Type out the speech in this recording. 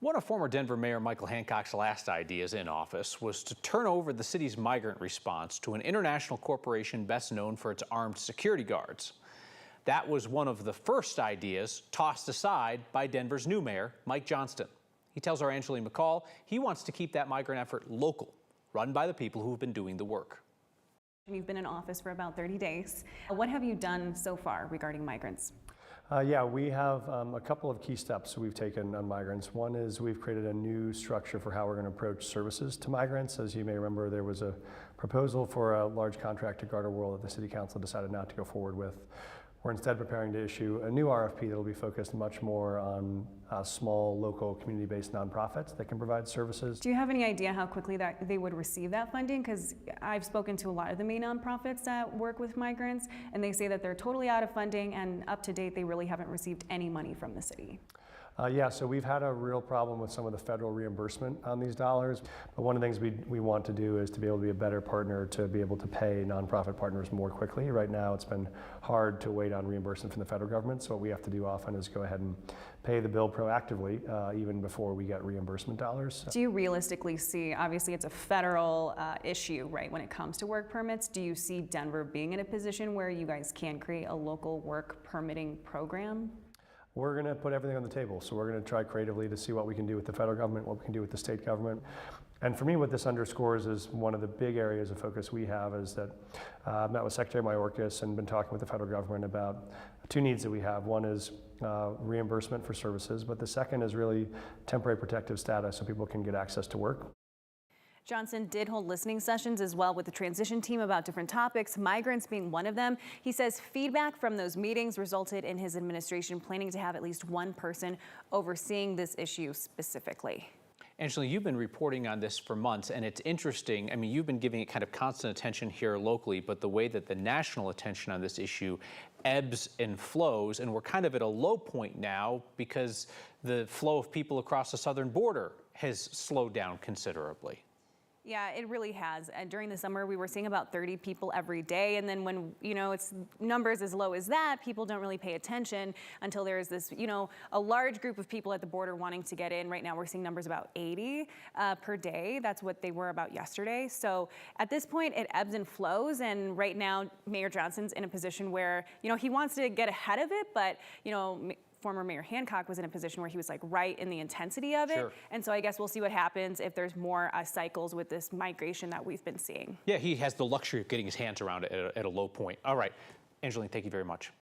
One of former Denver Mayor Michael Hancock's last ideas in office was to turn over the city's migrant response to an international corporation best known for its armed security guards. That was one of the first ideas tossed aside by Denver's new mayor, Mike Johnston. He tells our Angeline McCall he wants to keep that migrant effort local, run by the people who've been doing the work. You've been in office for about 30 days. What have you done so far regarding migrants? Yeah, we have a couple of key steps we've taken on migrants. One is we've created a new structure for how we're going to approach services to migrants. As you may remember, there was a proposal for a large contract to guard our world that the City Council decided not to go forward with. We're instead preparing to issue a new RFP that will be focused much more on small, local, community-based nonprofits that can provide services. Do you have any idea how quickly that they would receive that funding? Because I've spoken to a lot of the main nonprofits that work with migrants, and they say that they're totally out of funding, and up to date, they really haven't received any money from the city. Yeah, so we've had a real problem with some of the federal reimbursement on these dollars. But one of the things we want to do is to be able to be a better partner to be able to pay nonprofit partners more quickly. Right now, it's been hard to wait on reimbursement from the federal government. So what we have to do often is go ahead and pay the bill proactively, even before we get reimbursement dollars. Do you realistically see, obviously it's a federal issue, right, when it comes to work permits, do you see Denver being in a position where you guys can create a local work permitting program? We're going to put everything on the table. So we're going to try creatively to see what we can do with the federal government, what we can do with the state government. And for me, what this underscores is one of the big areas of focus we have is that I've met with Secretary Mayorkas and been talking with the federal government about two needs that we have. One is reimbursement for services, but the second is really temporary protective status so people can get access to work. Johnston did hold listening sessions as well with the transition team about different topics, migrants being one of them. He says feedback from those meetings resulted in his administration planning to have at least one person overseeing this issue specifically. Angela, you've been reporting on this for months, and it's interesting. I mean, you've been giving it kind of constant attention here locally, but the way that the national attention on this issue ebbs and flows, and we're kind of at a low point now because the flow of people across the southern border has slowed down considerably. Yeah, it really has. During the summer, we were seeing about 30 people every day. And then when, it's numbers as low as that, people don't really pay attention until there is this, a large group of people at the border wanting to get in. Right now, we're seeing numbers about 80 per day. That's what they were about yesterday. So at this point, it ebbs and flows. And right now, Mayor Johnston's in a position where, he wants to get ahead of it, but, former Mayor Hancock was in a position where he was like right in the intensity of it. Sure. And so I guess we'll see what happens if there's more cycles with this migration that we've been seeing. Yeah, he has the luxury of getting his hands around it at a low point. All right, Angeline, thank you very much.